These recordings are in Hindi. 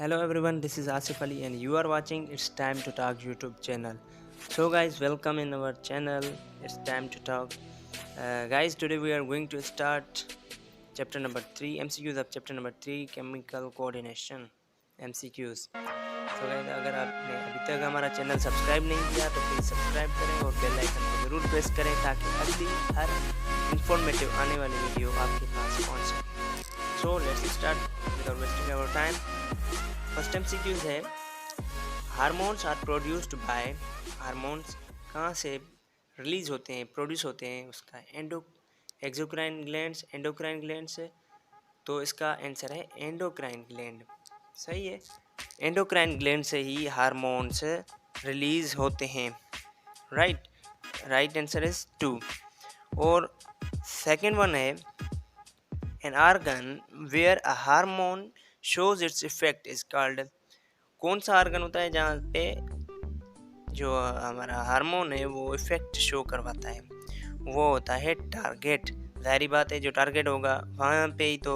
Hello everyone, this is Asif Ali and you are watching It's Time to Talk YouTube channel. So guys, welcome in our channel. It's time to talk. Guys, today we are going to start chapter number 3 MCQs of chapter number 3 chemical coordination MCQs. तो गाइस अगर आपने अभी तक हमारा चैनल सब्सक्राइब नहीं किया तो प्लीज़ सब्सक्राइब करें और बेल आइकन को ज़रूर प्रेस करें ताकि अगली हर इंफॉर्मेटिव आने वाली वीडियो आपके पास पहुंच सके. So let's start without wasting our time. First MCQs है hormones are produced by. Hormones कहाँ से रिलीज होते हैं, प्रोड्यूस होते हैं? उसका एक्सोक्राइन ग्लैंड्स, एंडोक्राइन ग्लैंड से. तो इसका आंसर है एंडोक्राइन ग्लैंड. सही है, एंडोक्राइन ग्लैंड से ही हार्मोन्स रिलीज होते हैं. Right right answer is 2. और सेकंड वन है an organ where a hormone shows its effect is called. कौन सा आर्गन होता है जहाँ पे जो हमारा हार्मोन है वो इफेक्ट शो करवाता है? वो होता है टारगेट. जाहिर बात है, जो टारगेट होगा वहाँ पे ही तो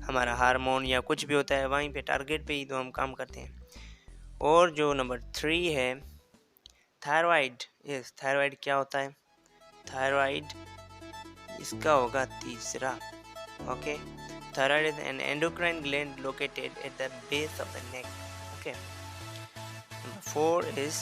हमारा हार्मोन या कुछ भी होता है, वहीं पे टारगेट पे ही तो हम काम करते हैं. और जो नंबर 3 है थायराइड. यस, थायराइड क्या होता है? थायराइड इसका होगा तीसरा. Okay, thyroid is an endocrine gland located at the base of the neck. Okay. Number 4 is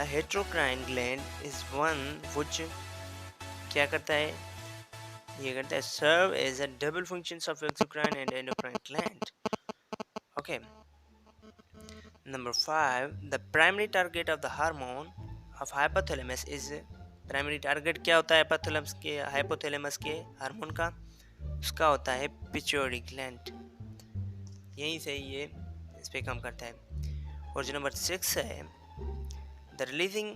a heterocrine gland is one which क्या करता है? ये करता है serve as a double functions of exocrine and endocrine gland. Okay. Number 5, the primary target of the hormone of hypothalamus is. Primary target क्या होता है हाइपोथैलेमस के हार्मोन का? उसका होता है पिट्यूटरी ग्लैंड. यहीं से ये इस पे काम करता है. और जो नंबर 6 है the releasing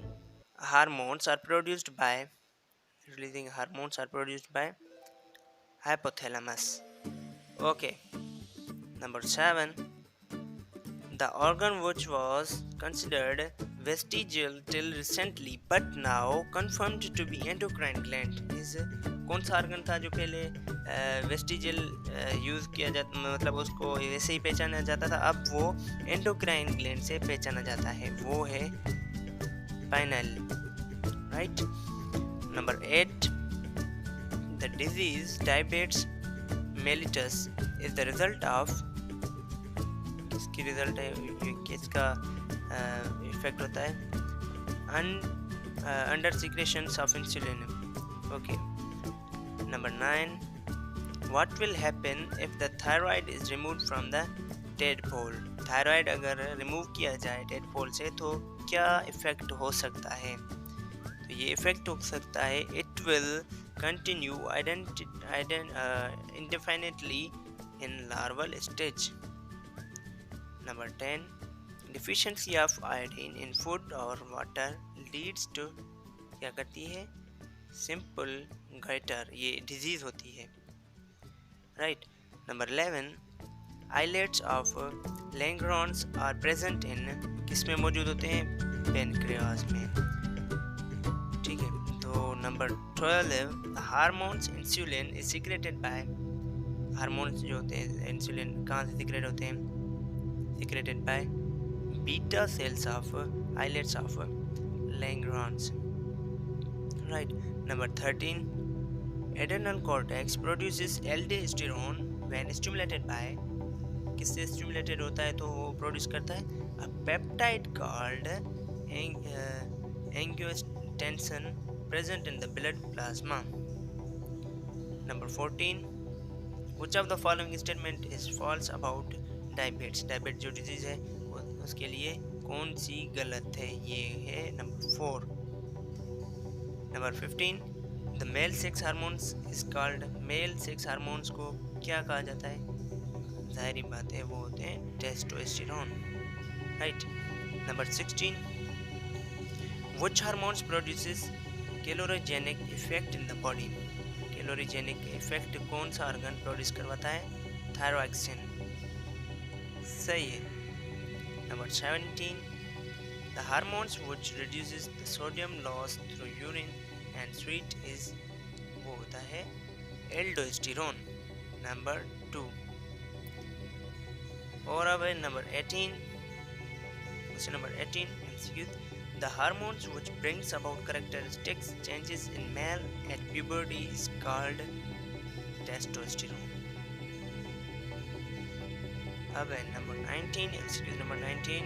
hormones are produced by hypothalamus. Okay. Number 7, the organ which was considered vestigial till recently but now confirmed to be endocrine gland is. कौन सा ऑर्गन था जो पहले वेस्टिजियल यूज़ किया जाता, मतलब उसको वैसे ही पहचाना जाता था, अब वो एंडोक्राइन ग्लैंड से पहचाना जाता है? वो है pineal. Right. Number 8, the disease diabetes mellitus is the result of. किसकी रिजल्ट है? किसका इफेक्ट होता है? Under secretions of insulin. Okay. Number 9, what will happen if the thyroid is removed from the tadpole. Thyroid अगर रिमूव किया जाए टेडपोल से तो क्या इफेक्ट हो सकता है? तो ये इफेक्ट हो सकता है it will continue इंडेफिनिटली in larval stage. Number 10, deficiency of iodine in food or water leads to. क्या करती है? Simple gutter. ये डिजीज होती है. Right. Number 11, islets of Langerhans are present in. किस में मौजूद होते हैं? पेनक्रियास में. ठीक है. तो number 12, hormones insulin is secreted bye. Hormones जो होते हैं इंसुलिन कहाँ से सीक्रेट होते हैं? secreted by beta cells of islets of Langerhans. Right. Number 13, adrenal cortex produces aldosterone when stimulated by. किससे stimulated होता है तो वो प्रोड्यूस करता है a peptide called angiotensin present in the blood plasma. Number 14, which of the following statement is false about diabetes. Diabetes जो डिजीज़ है उसके लिए कौन सी गलत है? ये है number 4. Number 15, the mail sex hormones is called. Mail sex hormones को क्या कहा जाता है? जाहिर बात है वो होते हैं testosterone. Right. Number 16, which hormones produces calorigenic effect in the body. Calorigenic effect कौन सा ऑर्गन प्रोड्यूस करवाता है? थायरोक्सिन. सही है. Number 17, the hormones which reduces the sodium loss through urine and sweat is. वो होता है एल्डोस्टेरोन. नंबर 2. और अब है number 18, question number 18 MCQ. The hormones which brings about characteristics changes in male at puberty is called testosterone. अब है number 19 MCQ number 19.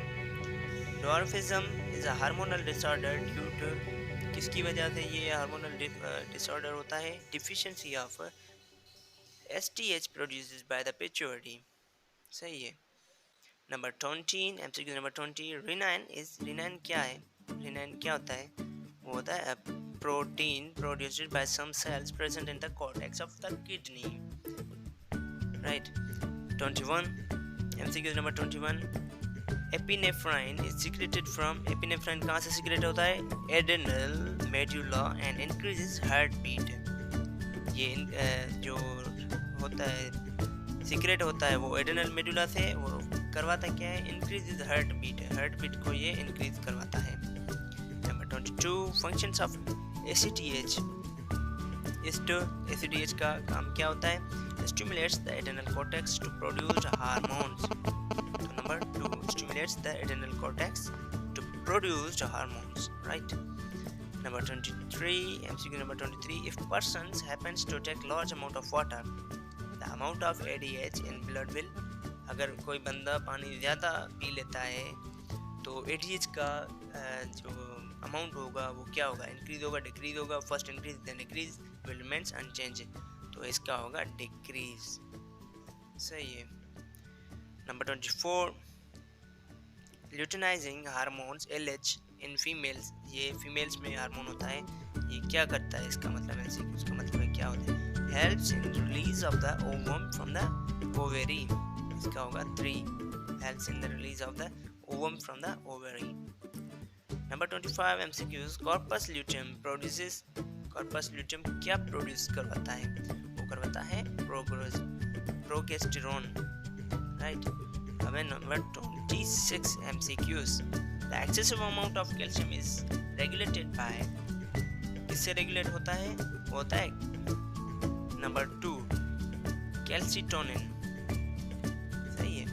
Dwarfism is a hormonal disorder due to किसकी वजह से ये हार्मोनल डिसऑर्डर होता है? Deficiency of STH produced by the pituitary. सही है. Number 20 MCQ number 20. Renin क्या है? Renin क्या होता है? वो होता है protein produced by some cells present in the cortex of the kidney. Right. 21 MCQ number 21. Epinephrine is secreted from. Epinephrine कहाँ से secrete होता है? Adrenal medulla and increases heartbeat. ये जो होता है secrete होता है वो adrenal medulla से, वो करवाता क्या है? Increases heartbeat. heartbeat को ये increase करवाता है. Number 22. Functions of ACTH. ACTH का काम क्या होता है? Stimulates the adrenal cortex to produce hormones. So number 2 stimulates the adrenal cortex to produce hormones, right? Number 23 MCQ number 23. If persons happens to take large amount of water, the amount of ADH in blood will. अगर कोई बंदा पानी ज़्यादा पी लेता है तो ADH का जो अमाउंट होगा वो क्या होगा? इंक्रीज होगा, डिक्रीज होगा? First increase then decrease, will remains unchange. तो इसका होगा डिक्रीज. सही है. Number 24. Luteinizing hormones LH in females. ये फीमेल्स में हार्मोन होता है. ये क्या करता है? इसका मतलब है, उसका मतलब है क्या होता है? Helps in release of the ovum from the ovary. इसका होगा 3. Helps in the release of the ovum from the ovary. Number 25 MCQs. Corpus luteum produces. Corpus luteum क्या प्रोड्यूस करवाता है? वो करवाता है प्रोगेस्टेरोन, राइट. अब number 26 MCQs. The excessive amount of calcium is regulated by. किससे रेगुलेट होता है? वो होता है नंबर 2 कैल्सिटोनिन. सही है.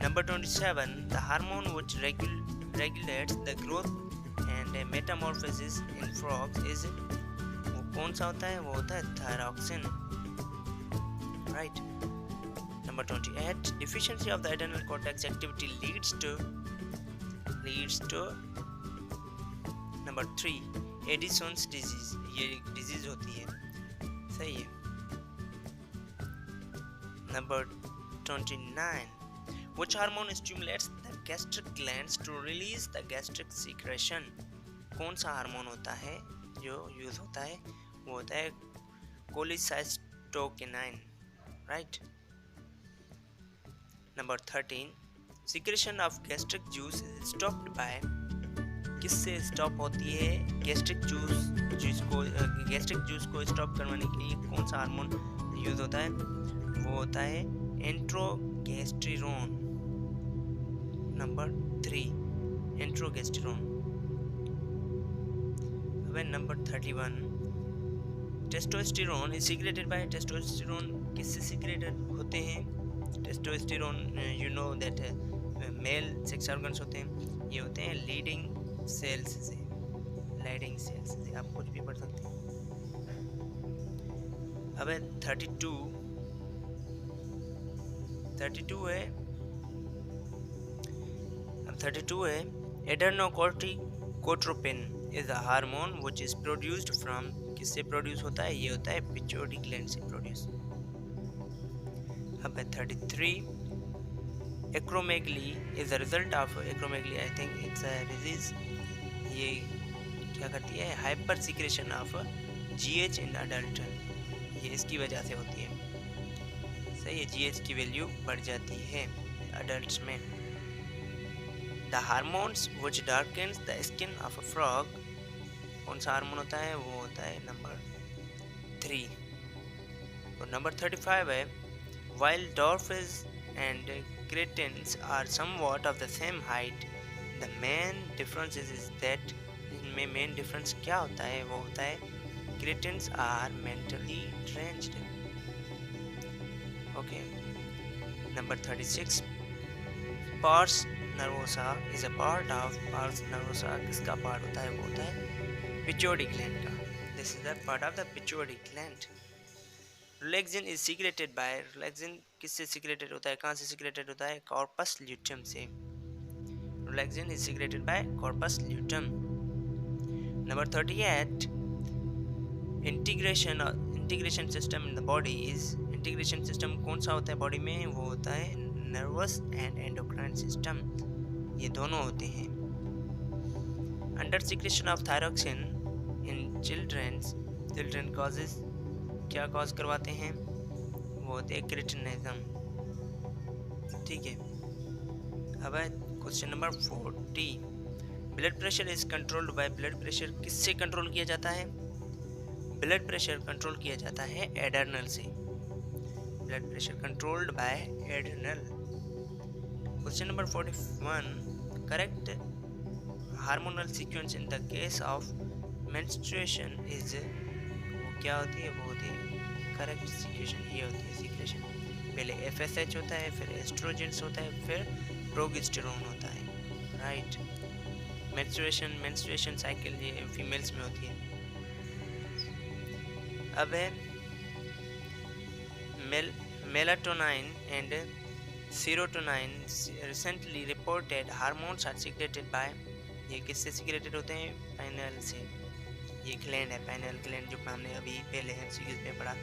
Number 27. The hormone which regulates the growth and metamorphosis in frogs is. वो कौन सा होता है? वो होता है thyroxine, right. Number 28. Deficiency of the adrenal cortex activity leads to number 3 Addison's disease. ये disease होती है. सही है. Number 29. Which hormone stimulates the gastric glands to release the gastric secretion? कौन सा हार्मोन होता है जो यूज होता है? वो होता है cholecystokinin, right. Number 13. Secretion of gastric juice is stopped by. किससे स्टॉप होती है? गैस्ट्रिक जूस को स्टॉप करवाने के लिए कौन सा हार्मोन यूज होता है? वो होता है एंट्रोगेस्टेरोन. नंबर 3 एंट्रोगेस्टेरोन. अब number 31. Testosterone is secreted bye. Testosterone किससे सीक्रेटेड होते हैं? Testosterone you know that male sex organs होते हैं. ये होते हैं लीडिंग सेल्स से. आप कुछ भी पढ़ सकते हैं. अब 32 है. अब 32 है. Adrenocorticotropin is a hormone which is produced from. किससे प्रोड्यूस होता है? ये होता है पिट्यूटरी ग्लैंड से प्रोड्यूस. अब 33. Acromegaly is the result of. Acromegaly I think it's a disease. ये क्या करती है? Hyper secretion of GH in adult. ये इसकी वजह से होती है. सही है. GH की वैल्यू बढ़ जाती है अडल्ट्स में. The hormones which darkens the skin of a frog. कौन सा हार्मोन होता है? वो होता है नंबर 3. और नंबर 35 है. While dwarfs and cretins are somewhat of the same height, the main difference is that इनमें main difference क्या होता है? वो होता है cretins are mentally deranged. Okay. Number 36. Pars nervosa is a part of pars nervosa. किसका पार्ट होता है? वो होता है पिट्यूटरी ग्लैंड का। This is the part of the pituitary gland. Relaxin is secreted by, relaxin किससे सीक्रेटेड होता है? कहाँ से सीक्रेटेड होता है? कॉर्पस ल्यूटियम से। Relaxin is secreted by corpus luteum. Number 38, integration system in the body is, integration system कौन सा होता है बॉडी में? वो होता है नर्वस एंड एंडोक्राइन सिस्टम, ये दोनों होते हैं। Under secretion of thyroxine in children causes, क्या कॉज करवाते हैं? वो होते हैं क्रिटिनिज्म। ठीक है। अब है question number 40, blood pressure is controlled by, blood pressure किससे कंट्रोल किया जाता है? ब्लड प्रेशर कंट्रोल किया जाता है एडर्नल से। Blood pressure controlled by adrenal. Question number 41, correct hormonal sequence in the case of menstruation is, वो क्या होती है? वो होती है करेक्ट सीक्वेशन, ये होती है सीक्रेशन। पहले FSH होता है, फिर एस्ट्रोजेंस होता है, फिर प्रोजेस्टेरोन होता है। राइट। मेंस्ट्रुएशन साइकिल ये फीमेल्स में होती है। अब है melatonin and serotonin recently reported hormones are secreted by, ये किससे सीक्रेटेड होते हैं? पाइनियल से। ये ग्लैंड है पाइनियल ग्लैंड, जो हमने अभी पहले MCQs में पढ़ा।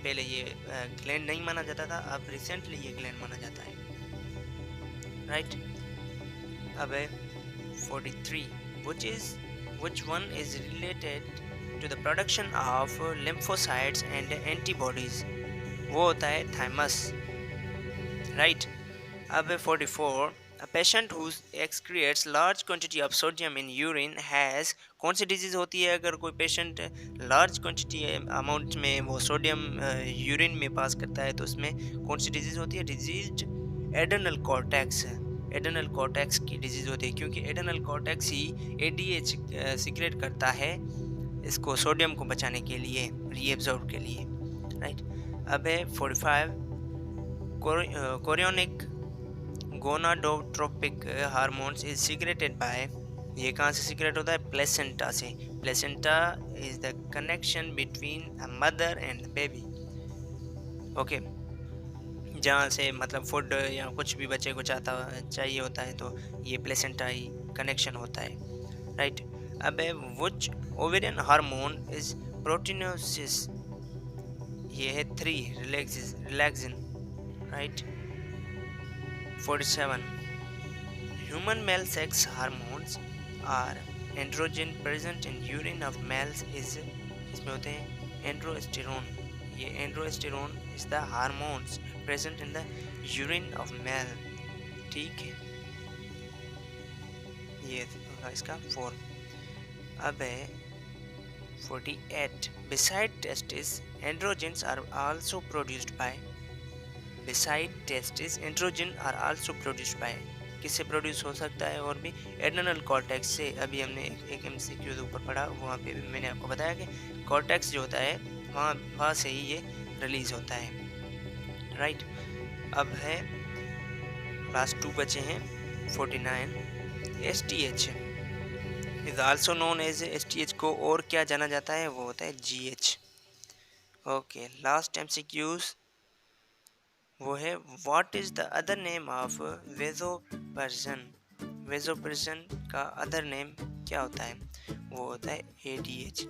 पहले ये ग्लैंड नहीं माना जाता था, अब रिसेंटली ये ग्लैंड माना जाता है। राइट। अब है 43, which one is related to the production of lymphocytes and antibodies, वो होता है thymus। राइट। अब है 44, a patient who excretes large quantity of sodium in urine has, कौन सी डिजीज होती है अगर कोई पेशेंट लार्ज क्वांटिटी अमाउंट में वो सोडियम यूरिन में पास करता है, तो उसमें कौन सी डिजीज होती है? Disease adrenal cortex, adrenal cortex की डिजीज होती है, क्योंकि एडर्नल कॉर्टेक्स ही ADH सीक्रेट करता है इसको सोडियम को बचाने के लिए, रीएब्जॉर्ब के लिए। राइट। अब है 45, chorionic gonadotropic hormones is secreted by, ये कहाँ से सीक्रेट होता है? प्लेसेंटा से। Placenta is the connection between a mother and baby. Okay, जहाँ से मतलब फूड या कुछ भी बच्चे को चाहिए होता है, तो ये प्लेसेंटा ही कनेक्शन होता है। राइट। अब which ovarian hormone is proteinosis, ये है 3 relaxin. Right. 47, human male sex hormones are androgen present in urine of males is, इसमें होते हैं एंड्रोस्टेरोन। ये androsterone is the hormones present in the urine of male. ठीक है, ये होगा इसका 4। अब है 48, beside testes androgens are also produced by, beside testes androgen are also produced by, किससे प्रोड्यूस हो सकता है? और भी एडर्नल कॉर्टेक्स से। अभी हमने एक MCQ ऊपर पढ़ा, वहाँ पे भी मैंने आपको बताया कि कॉर्टेक्स जो होता है वहाँ से ही ये रिलीज होता है। राइट। अब है लास्ट 2 बचे हैं। 49, STH is also known as, STH को और क्या जाना जाता है? वो होता है GH। ओके, लास्ट MCQs वो है, what is the other name of vasopressin, vasopressin का अदर नेम क्या होता है? वो होता है ADH।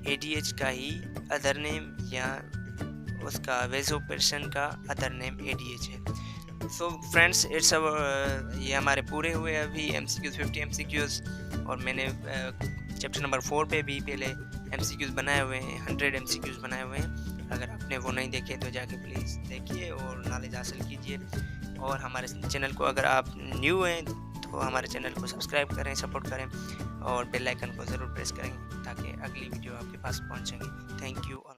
ADH का ही अदर नेम या उसका वेजोपर्सन का अदर नेम ADH है। सो फ्रेंड्स, इट्स ये हमारे पूरे हुए अभी MCQs 50 MCQs, और मैंने चैप्टर नंबर 4 पे भी पहले MCQs बनाए हुए हैं, 100 MCQs बनाए हुए हैं। अगर आपने वो नहीं देखे तो जाके प्लीज़ देखिए और नॉलेज हासिल कीजिए। और हमारे चैनल को अगर आप न्यू हैं तो हमारे चैनल को सब्सक्राइब करें, सपोर्ट करें और बेल आइकन को ज़रूर प्रेस करें ताकि अगली वीडियो आपके पास पहुंचेंगे। Thank you.